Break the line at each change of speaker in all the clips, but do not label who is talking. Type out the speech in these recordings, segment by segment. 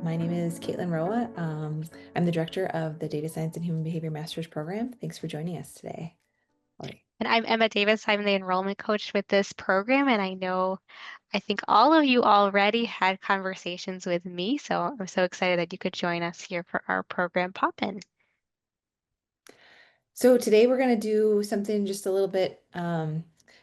My name is Caitlin Roa. I'm the director of the Data Science and Human Behavior Master's Program. Thanks for joining us today. All right.
And I'm Emma Davis. I'm the enrollment coach with this program, and I think all of you already had conversations with me, so I'm so excited that you could join us here for our program pop-in.
So today we're going to do something just a little bit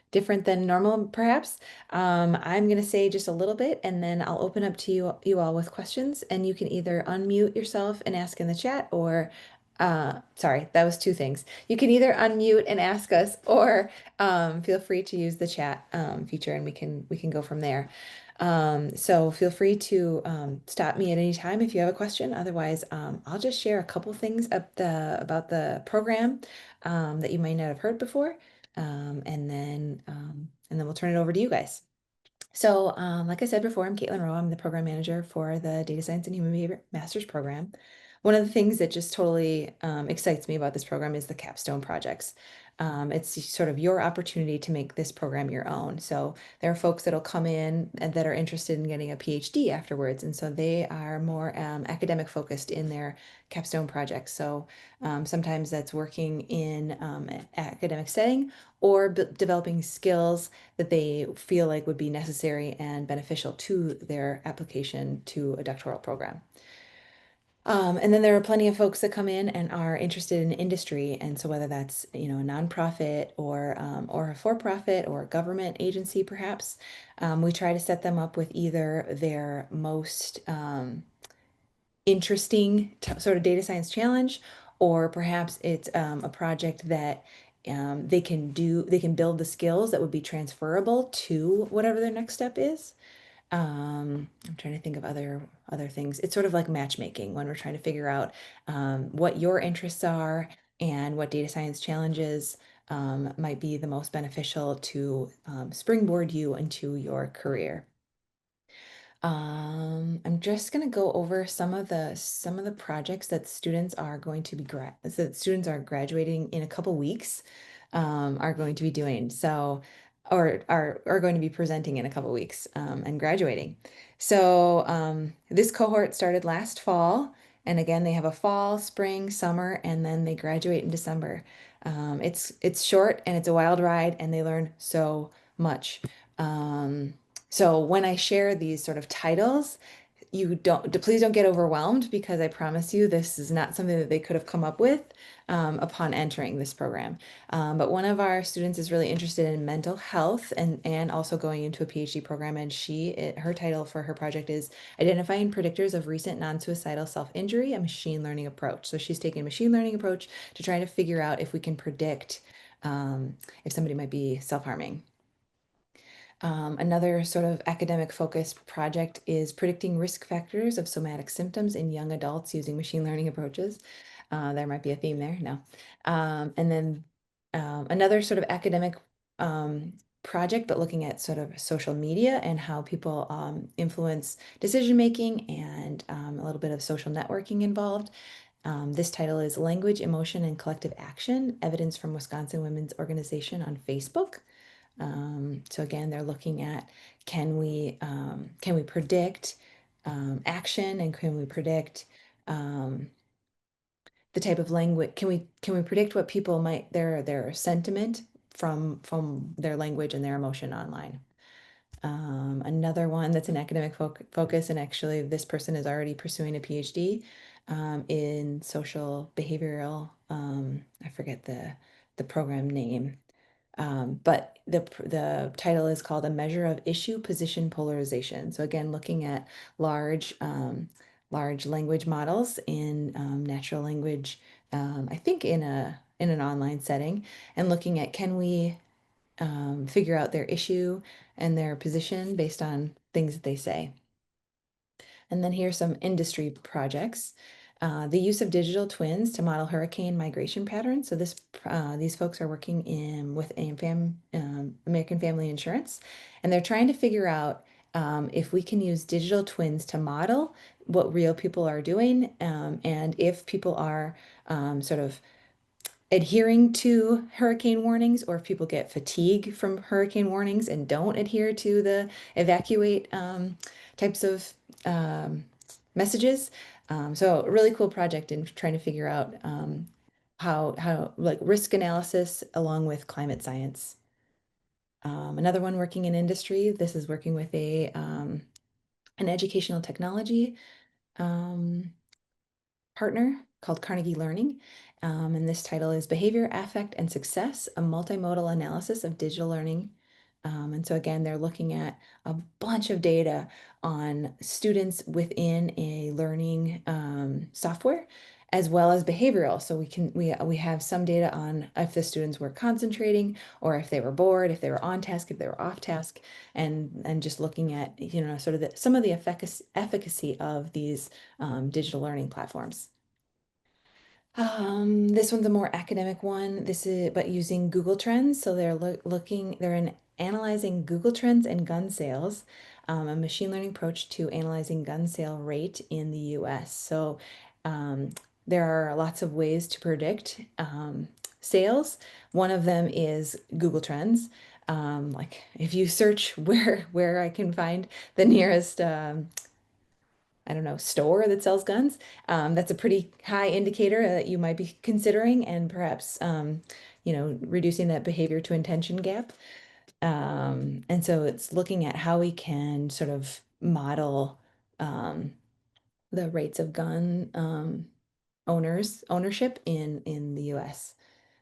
different than normal, perhaps. I'm going to say just a little bit, and then I'll open up to you all with questions, and you can either unmute yourself and ask in the chat, or sorry, that was two things. You can either unmute and ask us, or feel free to use the chat feature, and we can go from there. So feel free to stop me at any time if you have a question. Otherwise, I'll just share a couple things about the program that you might not have heard before, and then we'll turn it over to you guys. So, like I said before, I'm Caitlin Rowe. I'm the program manager for the Data Science and Human Behavior Master's Program. One of the things that just totally excites me about this program is the capstone projects. It's sort of your opportunity to make this program your own. So there are folks that'll come in and that are interested in getting a PhD afterwards, and so they are more academic focused in their capstone projects. So sometimes that's working in an academic setting or developing skills that they feel like would be necessary and beneficial to their application to a doctoral program. And then there are plenty of folks that come in and are interested in industry, and so whether that's a nonprofit or a for-profit or a government agency, perhaps, we try to set them up with either their most interesting sort of data science challenge, or perhaps it's a project that they can build the skills that would be transferable to whatever their next step is. I'm trying to think of other things. It's sort of like matchmaking when we're trying to figure out what your interests are and what data science challenges might be the most beneficial to springboard you into your career. I'm just going to go over some of the projects that students are going to be that students are graduating in a couple weeks are going to be doing. So, or are going to be presenting in a couple weeks and graduating. So, this cohort started last fall, and again, they have a fall, spring, summer, and then they graduate in December. It's short and it's a wild ride, and they learn so much. So when I share these sort of titles, please don't get overwhelmed, because I promise you this is not something that they could have come up with upon entering this program. But one of our students is really interested in mental health and also going into a PhD program, and her title for her project is Identifying Predictors of Recent Non-Suicidal Self-Injury, a Machine Learning Approach. So she's taking a machine learning approach to try to figure out if we can predict if somebody might be self-harming. Another sort of academic focused project is predicting risk factors of somatic symptoms in young adults using machine learning approaches. There might be a theme there. No. And then another sort of academic project, but looking at sort of social media and how people influence decision making, and a little bit of social networking involved. This title is Language, Emotion, and Collective Action, Evidence from Wisconsin Women's Organization on Facebook. So again, they're looking at can we predict action, and can we predict the type of language? Can we predict what people might their sentiment from their language and their emotion online? Another one that's an academic focus, and actually this person is already pursuing a PhD in social behavioral. I forget the program name. But the title is called A Measure of Issue Position Polarization. So again, looking at large language models in natural language, I think in an online setting, and looking at can we figure out their issue and their position based on things that they say. And then here's some industry projects. The use of digital twins to model hurricane migration patterns. So these folks are working with American Family Insurance, and they're trying to figure out if we can use digital twins to model what real people are doing, and if people are sort of adhering to hurricane warnings, or if people get fatigue from hurricane warnings and don't adhere to the evacuate types of messages. So a really cool project in trying to figure out how like risk analysis along with climate science. Another one working in industry. This is working with a an educational technology um, partner called Carnegie Learning. And this title is Behavior, Affect, and Success, a multimodal analysis of digital learning. And so again, they're looking at a bunch of data on students within a learning software, as well as behavioral. So we have some data on if the students were concentrating or if they were bored, if they were on task, if they were off task, and just looking at, sort of some of the efficacy of these digital learning platforms. This one's a more academic one. This is but using Google Trends. So they're analyzing Google Trends and gun sales, a machine learning approach to analyzing gun sale rate in the US. So um, there are lots of ways to predict sales. One of them is Google Trends. Like if you search where I can find the nearest I don't know, store that sells guns. That's a pretty high indicator that you might be considering and perhaps, reducing that behavior to intention gap. And so it's looking at how we can sort of model um, the rates of gun ownership in the US.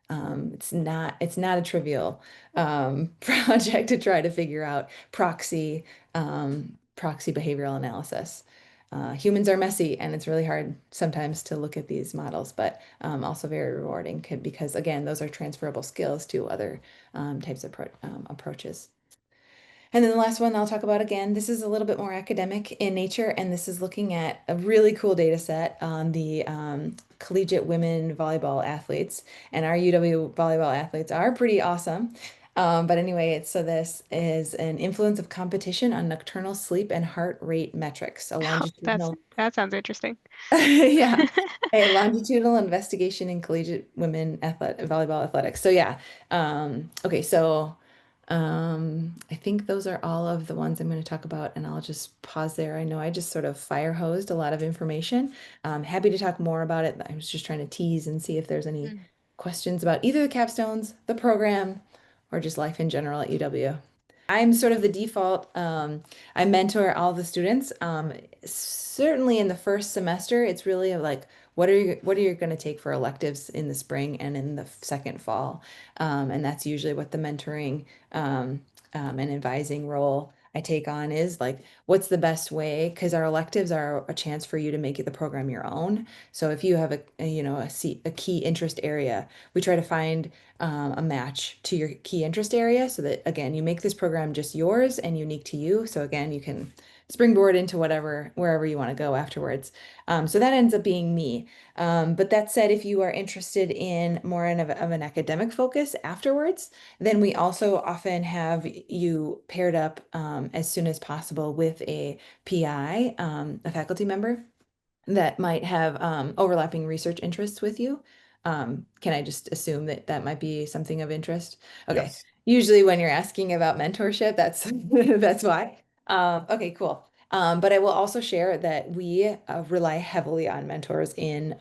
It's not a trivial project to try to figure out proxy behavioral analysis. Humans are messy, and it's really hard sometimes to look at these models, but also very rewarding because again, those are transferable skills to other types of approaches. And then the last one I'll talk about again, this is a little bit more academic in nature, and this is looking at a really cool data set on the collegiate women volleyball athletes. And our UW volleyball athletes are pretty awesome. But anyway, this is an influence of competition on nocturnal sleep and heart rate metrics, a
Oh,
longitudinal
that sounds interesting.
yeah. A longitudinal investigation in collegiate women volleyball athletics. So yeah. Okay, so I think those are all of the ones I'm going to talk about, and I'll just pause there. I know I just sort of fire hosed a lot of information. Happy to talk more about it. I was just trying to tease and see if there's any
Mm.
questions about either the capstones, the program, or just life in general at UW. I'm sort of the default. I mentor all the students. Certainly in the first semester, it's really like what are you going to take for electives in the spring and in the second fall, and that's usually what the mentoring and advising role I take on is like what's the best way because our electives are a chance for you to make it the program your own. So if you have a key interest area, we try to find a match to your key interest area so that again you make this program just yours and unique to you so again you can springboard into wherever you want to go afterwards. So that ends up being me. But that said, if you are interested in more of an academic focus afterwards, then we also often have you paired up as soon as possible with a PI, a faculty member that might have overlapping research interests with you. Can I just assume that that might be something of interest? Okay.
Yes.
Usually when you're asking about mentorship, that's that's why. Okay, cool. But I will also share that we rely heavily on mentors in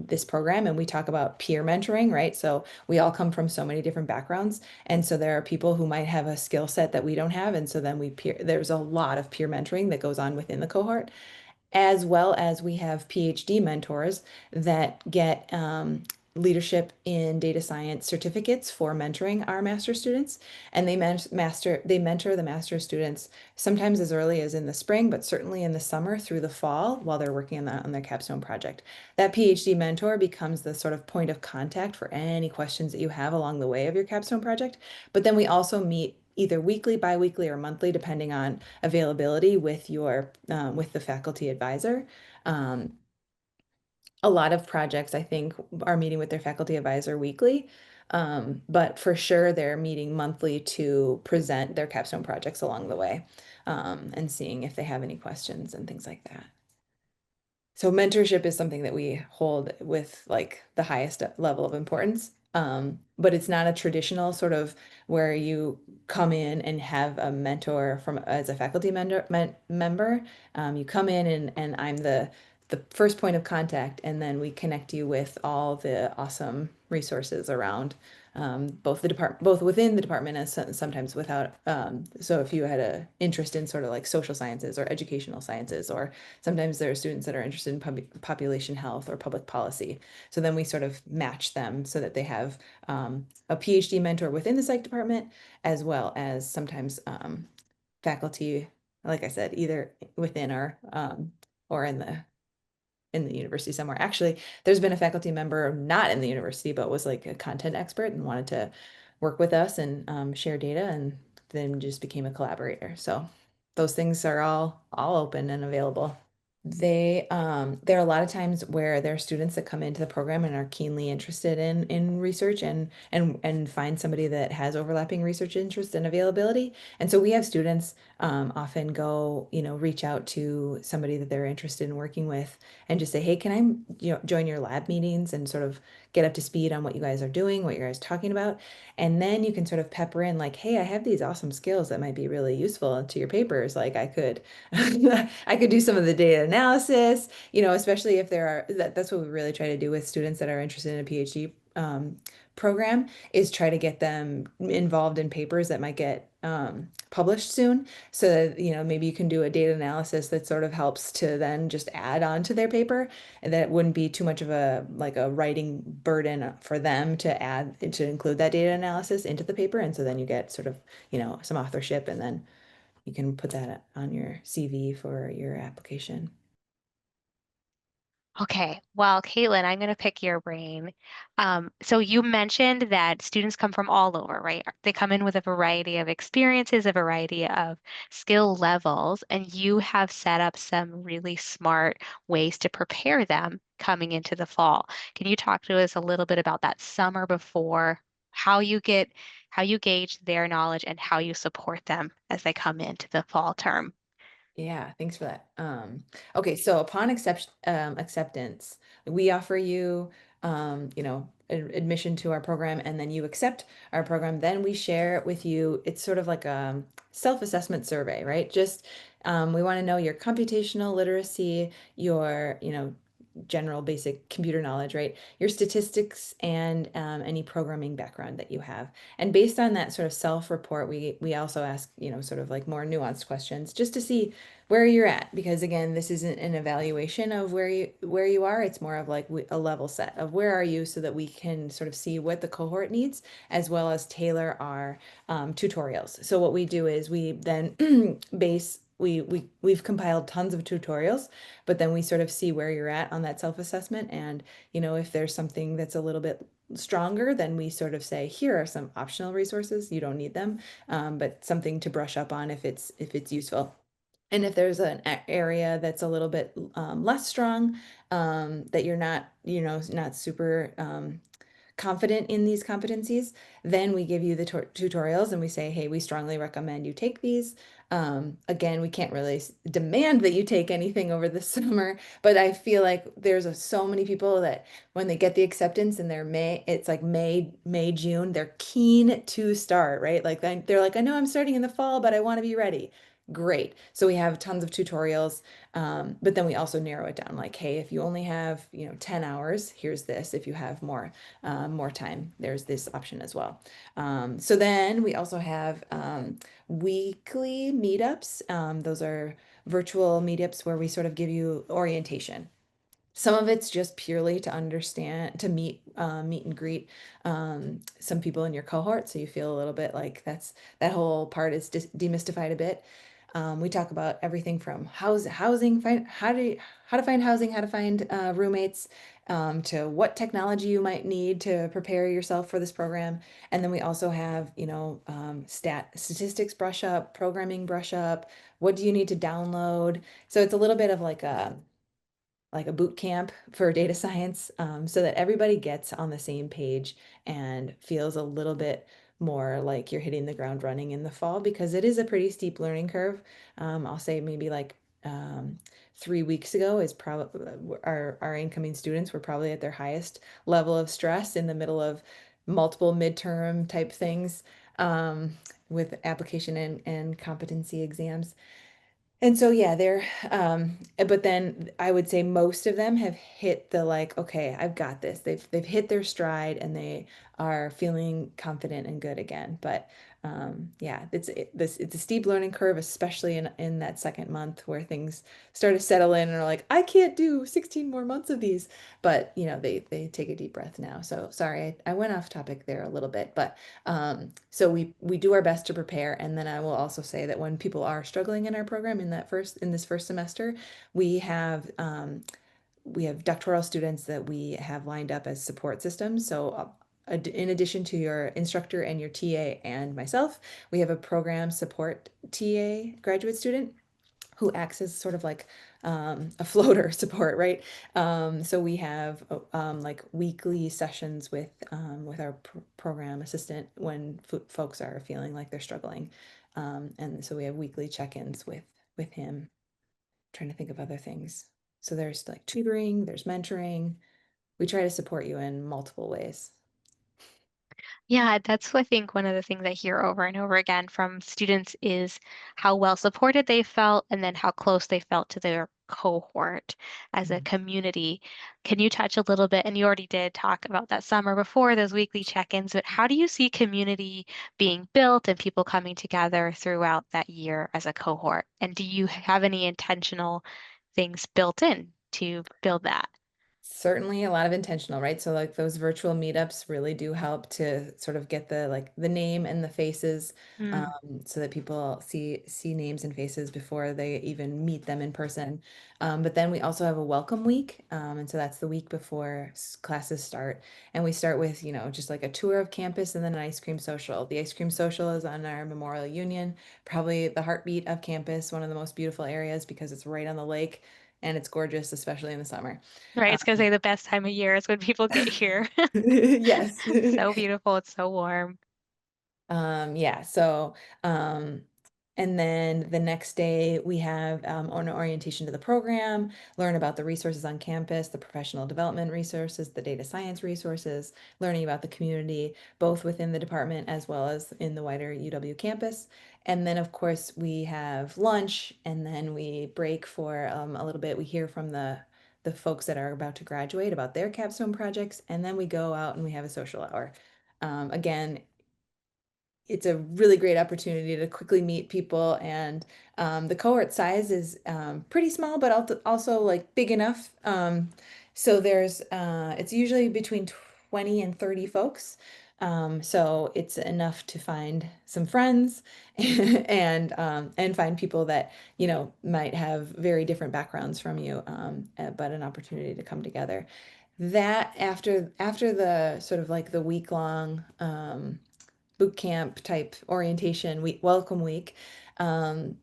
this program, and we talk about peer mentoring, right? So we all come from so many different backgrounds, and so there are people who might have a skill set that we don't have, and so then there's a lot of peer mentoring that goes on within the cohort as well as we have PhD mentors that get leadership in data science certificates for mentoring our master students, and they mentor the master students sometimes as early as in the spring, but certainly in the summer through the fall while they're working on their capstone project. That PhD mentor becomes the sort of point of contact for any questions that you have along the way of your capstone project. But then we also meet either weekly, biweekly, or monthly, depending on availability with the faculty advisor. Um, a lot of projects, I think, are meeting with their faculty advisor weekly, but for sure they're meeting monthly to present their capstone projects along the way, and seeing if they have any questions and things like that. So mentorship is something that we hold with like the highest level of importance. But it's not a traditional sort of where you come in and have a mentor from as a faculty member. You come in and I'm the first point of contact, and then we connect you with all the awesome resources around both the department, both within the department and sometimes without. So if you had a interest in sort of like social sciences or educational sciences, or sometimes there are students that are interested in population health or public policy. So then we sort of match them so that they have a PhD mentor within the psych department, as well as sometimes faculty, like I said, either within or in the university somewhere. Actually, there's been a faculty member not in the university, but was like a content expert and wanted to work with us and share data, and then just became a collaborator. So those things are all open and available. There are a lot of times where there are students that come into the program and are keenly interested in research and find somebody that has overlapping research interest and availability. And so we have students often go, reach out to somebody that they're interested in working with and just say, hey, can I, join your lab meetings and sort of get up to speed on what you guys are doing, what you guys are talking about. And then you can sort of pepper in like, hey, I have these awesome skills that might be really useful to your papers. Like I could I could do some of the data analysis, especially if that's what we really try to do with students that are interested in a PhD program, is try to get them involved in papers that might get published soon. So that, maybe you can do a data analysis that sort of helps to then just add on to their paper, and that it wouldn't be too much of a writing burden for them to include that data analysis into the paper. And so then you get sort of, some authorship, and then you can put that on your CV for your application.
Okay, well, Caitlin, I'm going to pick your brain. So you mentioned that students come from all over, right? They come in with a variety of experiences, a variety of skill levels, and you have set up some really smart ways to prepare them coming into the fall. Can you talk to us a little bit about that summer before, how you gauge their knowledge and how you support them as they come into the fall term?
Yeah, thanks for that. Okay, so upon acceptance, we offer you, admission to our program, and then you accept our program. Then we share with you. It's sort of like a self-assessment survey, right? Just we want to know your computational literacy, your, general basic computer knowledge, right? Your statistics and any programming background that you have. And based on that sort of self-report, we also ask, sort of like more nuanced questions just to see where you're at. Because again, this isn't an evaluation of where you are. It's more of like a level set of where are you, so that we can sort of see what the cohort needs, as well as tailor our tutorials. So what we do is we then we've compiled tons of tutorials, but then we sort of see where you're at on that self-assessment. And, if there's something that's a little bit stronger, then we sort of say, here are some optional resources. You don't need them, but something to brush up on if it's useful. And if there's an area that's a little bit less strong, that you're not super confident in these competencies, then we give you the tutorials and we say, hey, we strongly recommend you take these. Again, we can't really demand that you take anything over the summer, but I feel like there's so many people that when they get the acceptance and it's like June, they're keen to start, right? Like they're like, I know I'm starting in the fall, but I want to be ready. Great. So we have tons of tutorials, but then we also narrow it down like, hey, if you only have, 10 hours, here's this. If you have more time, there's this option as well. So then we also have weekly meetups. Those are virtual meetups where we sort of give you orientation. Some of it's just purely to understand, to meet and greet some people in your cohort, so you feel a little bit like that whole part is demystified a bit. We talk about everything from housing, how to find housing, how to find roommates, to what technology you might need to prepare yourself for this program. And then we also have, statistics brush up, programming brush up. What do you need to download? So it's a little bit of like a boot camp for data science, so that everybody gets on the same page and feels a little bit more like you're hitting the ground running in the fall, because it is a pretty steep learning curve. I'll say maybe like 3 weeks ago is probably our incoming students were probably at their highest level of stress in the middle of multiple midterm type things um, with application and competency exams. And so yeah, but then I would say most of them have hit the like, okay, I've got this. They've hit their stride and they are feeling confident and good again. But yeah, it's a steep learning curve, especially in that second month where things start to settle in and are like, I can't do 16 more months of these. But they take a deep breath now. So sorry, I went off topic there a little bit, but so we do our best to prepare, and then I will also say that when people are struggling in our program in this first semester, we have we have doctoral students that we have lined up as support systems. So in addition to your instructor and your TA and myself, we have a program support TA graduate student who acts as sort of like a floater support, right? So we have like weekly sessions with our program assistant when folks are feeling like they're struggling, and so we have weekly check-ins with him. Trying to think of other things. So there's like tutoring, there's mentoring. We try to support you in multiple ways.
Yeah, that's I think one of the things I hear over and over again from students is how well supported they felt and then how close they felt to their cohort as a
Mhm.
community. Can you touch a little bit, and you already did talk about that summer before those weekly check-ins, but how do you see community being built and people coming together throughout that year as a cohort? And do you have any intentional things built in to build that?
Certainly a lot of intentional, right? So like those virtual meetups really do help to sort of get the name and the faces
Mm,
so that people see names and faces before they even meet them in person. But then we also have a welcome week. And so that's the week before classes start. And we start with, just like a tour of campus and then an ice cream social. The ice cream social is on our Memorial Union, probably the heartbeat of campus, one of the most beautiful areas because it's right on the lake and it's gorgeous, especially in the summer.
right, it's gonna
Um,
say the best time of year is when people get here.
Yes.
So beautiful. It's so warm.
Yeah, so um and then the next day we have an orientation to the program, learn about the resources on campus, the professional development resources, the data science resources, learning about the community, both within the department as well as in the wider UW campus. And then of course we have lunch and then we break for a little bit. We hear from the folks that are about to graduate about their capstone projects, and then we go out and we have a social hour. Again, it's a really great opportunity to quickly meet people, and the cohort size is pretty small but also like big enough, so it's usually between 20 and 30 folks, so it's enough to find some friends and find people that might have very different backgrounds from you, but an opportunity to come together. That after the sort of like the week long boot camp type orientation week, welcome week. Um,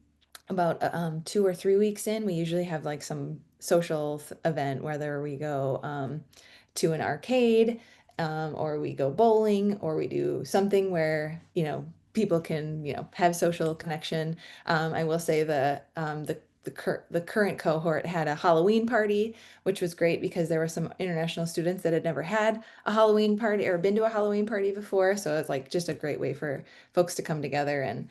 about 2 or 3 weeks in, we usually have like some social event, whether we go to an arcade, or we go bowling, or we do something where, people can, have social connection. I will say the current cohort had a Halloween party, which was great because there were some international students that had never had a Halloween party or been to a Halloween party before. So it's like just a great way for folks to come together. And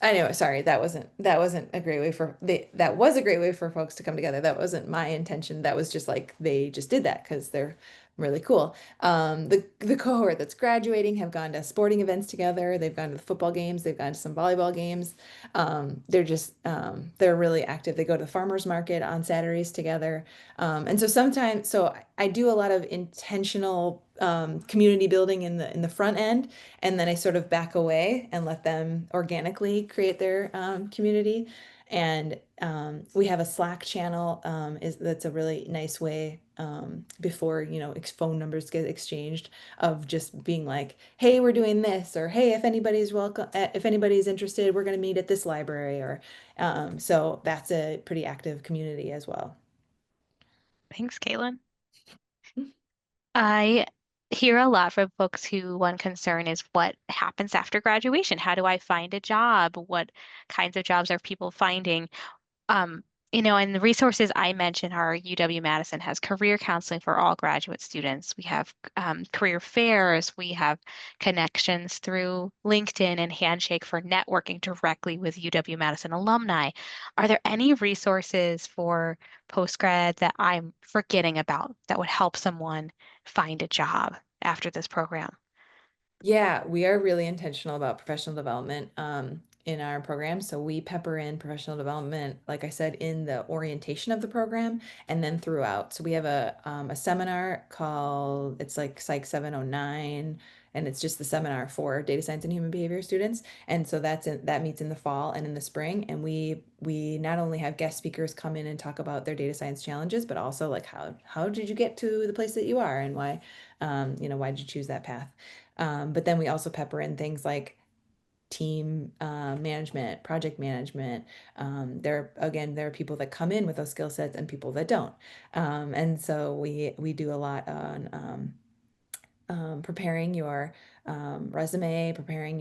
I know, sorry, that wasn't a great way that was a great way for folks to come together. That wasn't my intention. That was just like they just did that because they're really cool. The cohort that's graduating have gone to sporting events together. They've gone to the football games. They've gone to some volleyball games. They're really active. They go to the farmers market on Saturdays together. And so sometimes, so I do a lot of intentional community building in the front end, and then I sort of back away and let them organically create their community. And we have a Slack channel, is that's a really nice way, before phone numbers get exchanged, of just being like, hey, we're doing this, or hey, if anybody's interested, we're going to meet at this library, or so that's a pretty active community as well.
Thanks, Caitlin. I hear a lot from folks who one concern is what happens after graduation. How do I find a job? What kinds of jobs are people finding? And the resources I mentioned are UW-Madison has career counseling for all graduate students. We have career fairs. We have connections through LinkedIn and Handshake for networking directly with UW-Madison alumni. Are there any resources for postgrad that I'm forgetting about that would help someone find a job after this program?
Yeah, we are really intentional about professional development in our program. So we pepper in professional development, like I said, in the orientation of the program and then throughout. So we have a seminar called, it's like Psych 709, and it's just the seminar for data science and human behavior students. And so that meets in the fall and in the spring. And we not only have guest speakers come in and talk about their data science challenges, but also like how did you get to the place that you are and why why did you choose that path? But then we also pepper in things like team management, project management. There are people that come in with those skill sets and people that don't. And so we do a lot on preparing your resume, preparing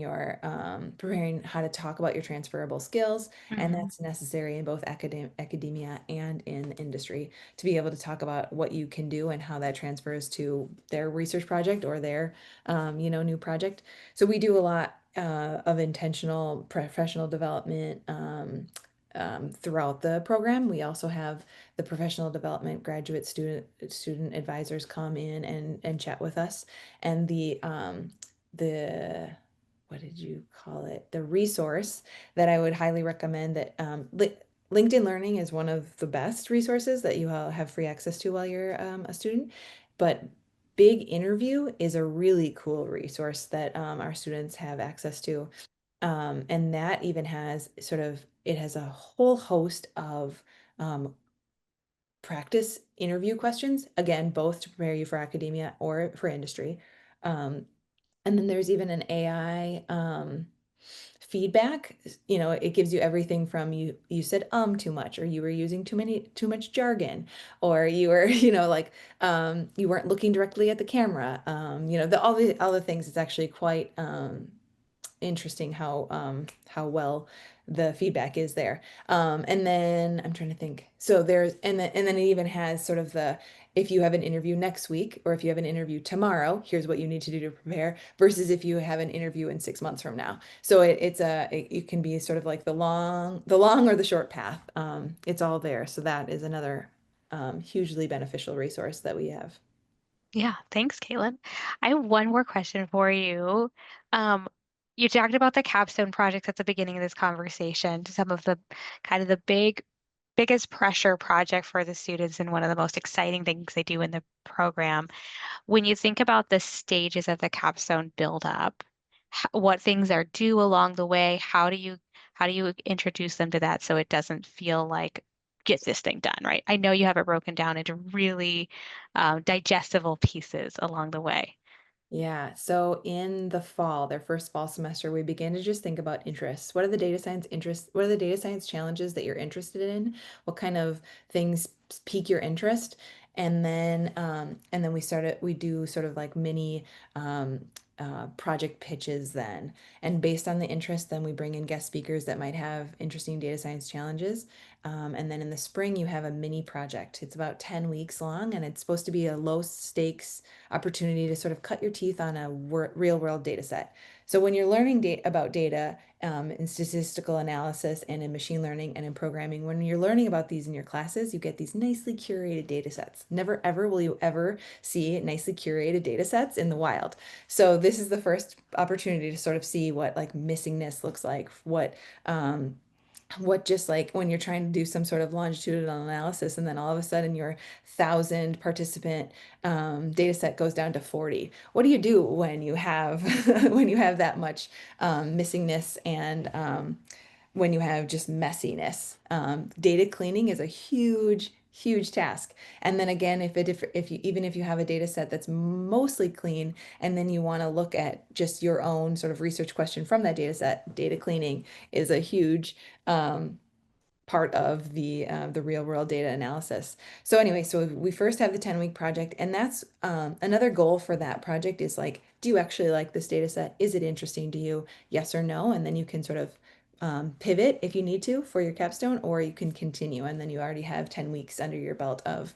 how to talk about your transferable skills, and
Mhm.
that's necessary in both academia and in industry to be able to talk about what you can do and how that transfers to their research project or their new project. So we do a lot of intentional professional development. Throughout the program, we also have the professional development graduate student advisors come in and chat with us, and the what did you call it? The resource that I would highly recommend that LinkedIn Learning is one of the best resources that you have free access to while you're a student. But Big Interview is a really cool resource that our students have access to. And that even has it has a whole host of um, practice interview questions, again, both to prepare you for academia or for industry. Um, and then there's even an AI feedback. It gives you everything from you said too much, or you were using too much jargon, or you were, you weren't looking directly at the camera. All the things. It's actually quite interesting how well the feedback is there. And then I'm trying to think. So there's and then it even has sort of the if you have an interview next week or if you have an interview tomorrow, here's what you need to do to prepare versus if you have an interview in 6 months from now. So it can be sort of like the long or the short path. It's all there. So that is another hugely beneficial resource that we have.
Yeah, thanks, Caitlin. I have one more question for you. Um, you talked about the capstone projects at the beginning of this conversation, some of the kind of the biggest pressure project for the students and one of the most exciting things they do in the program. When you think about the stages of the capstone build up, what things are due along the way, how do you introduce them to that so it doesn't feel like get this thing done, right? I know you have it broken down into really digestible pieces along the way.
Yeah, so in the fall, their first fall semester, we began to just think about interests. What are the data science interests? What are the data science challenges that you're interested in? What kind of things pique your interest? And then we do sort of like mini project pitches then. And based on the interest, then we bring in guest speakers that might have interesting data science challenges. And then in the spring, you have a mini project. It's about 10 weeks long, and it's supposed to be a low stakes opportunity to sort of cut your teeth on a real world data set. So when you're learning about data in statistical analysis and in machine learning and in programming, when you're learning about these in your classes, you get these nicely curated data sets. Never ever will you ever see nicely curated data sets in the wild. So this is the first opportunity to sort of see what like missingness looks like, what just like when you're trying to do some sort of longitudinal analysis and then all of a sudden your 1,000 participant data set goes down to 40. What do you do when you have when you have that much missingness and when you have just messiness? Data cleaning is a huge task. And then again, if you have a data set that's mostly clean and then you want to look at just your own sort of research question from that data set, data cleaning is a huge um, part of the real world data analysis. So anyway, so we first have the 10-week project, and that's another goal for that project is like, do you actually like this data set? Is it interesting to you? Yes or no? And then you can sort of pivot if you need to for your capstone, or you can continue, and then you already have 10 weeks under your belt of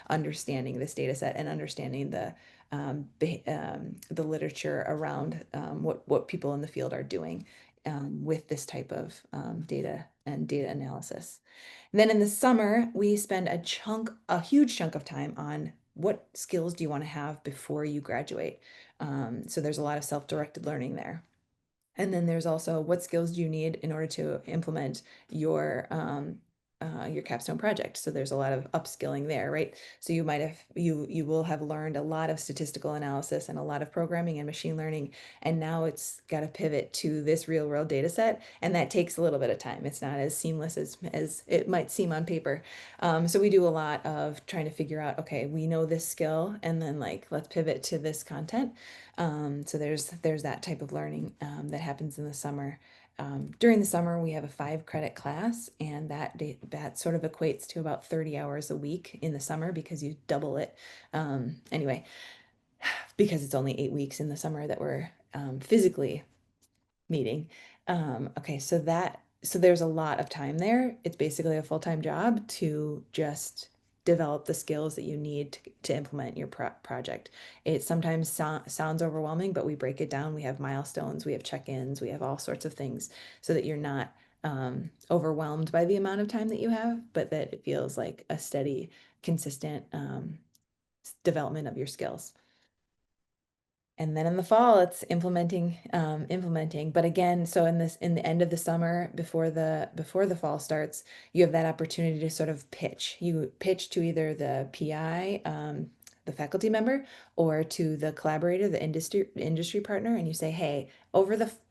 understanding this data set and understanding the literature around what people in the field are doing with this type of data and data analysis. And then in the summer, we spend a huge chunk of time on what skills do you want to have before you graduate. So there's a lot of self-directed learning there. And then there's also what skills do you need in order to implement your capstone project. So there's a lot of upskilling there, right? So you will have learned a lot of statistical analysis and a lot of programming and machine learning, and now it's got to pivot to this real world data set, and that takes a little bit of time. It's not as seamless as it might seem on paper. So we do a lot of trying to figure out, okay, we know this skill, and then like let's pivot to this content. So there's that type of learning that happens in the summer. During the summer, we have a 5 credit class, and that sort of equates to about 30 hours a week in the summer because you double it. Anyway, because it's only 8 weeks in the summer that we're physically meeting. Okay, so there's a lot of time there. It's basically a full-time job to just develop the skills that you need to implement your project. It sometimes sounds overwhelming, but we break it down. We have milestones, we have check-ins, we have all sorts of things so that you're not overwhelmed by the amount of time that you have, but that it feels like a steady, consistent development of your skills. And then in the fall, it's implementing. But again, so in the end of the summer, before the fall starts, you have that opportunity to sort of pitch. You pitch to either the PI, the faculty member, or to the collaborator, the industry partner, and you say, "Hey,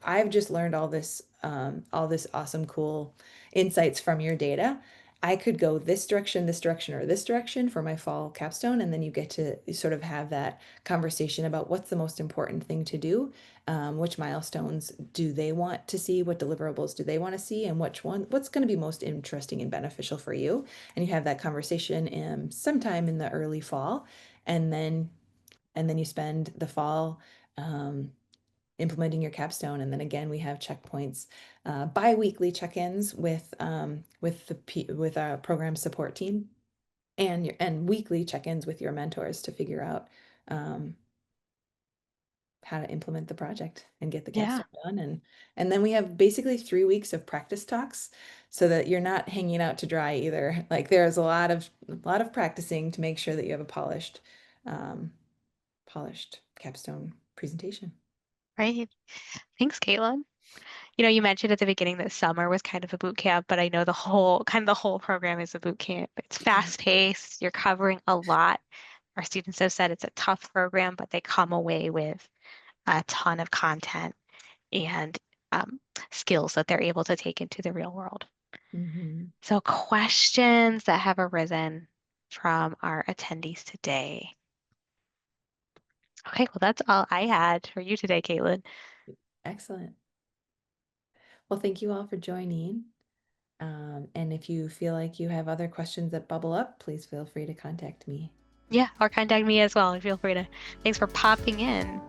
I've just learned all this awesome, cool insights from your data. I could go this direction, or this direction for my fall capstone," and then you get to sort of have that conversation about what's the most important thing to do, which milestones do they want to see, what deliverables do they want to see, and what's going to be most interesting and beneficial for you. And you have that conversation sometime in the early fall, and then you spend the fall um, implementing your capstone. And then again, we have checkpoints, bi-weekly check-ins with our program support team, and weekly check-ins with your mentors to figure out um, how to implement the project and get the
Yeah,
capstone done. And then we have basically 3 weeks of practice talks so that you're not hanging out to dry either. Like there's a lot of practicing to make sure that you have a um, polished capstone presentation.
right. Thanks, Caitlin. You mentioned at the beginning that summer was kind of a boot camp, but I know the whole program is a boot camp. It's
Yeah.
fast paced. You're covering a lot. Our students have said it's a tough program, but they come away with a ton of content and um, skills that they're able to take into the real world.
Mhm.
So, questions that have arisen from our attendees today. Okay, well, that's all I had for you today, Caitlin.
Excellent. Well, thank you all for joining. And if you feel like you have other questions that bubble up, please feel free to contact me.
Yeah, or contact me as well. Feel free to. Thanks for popping in.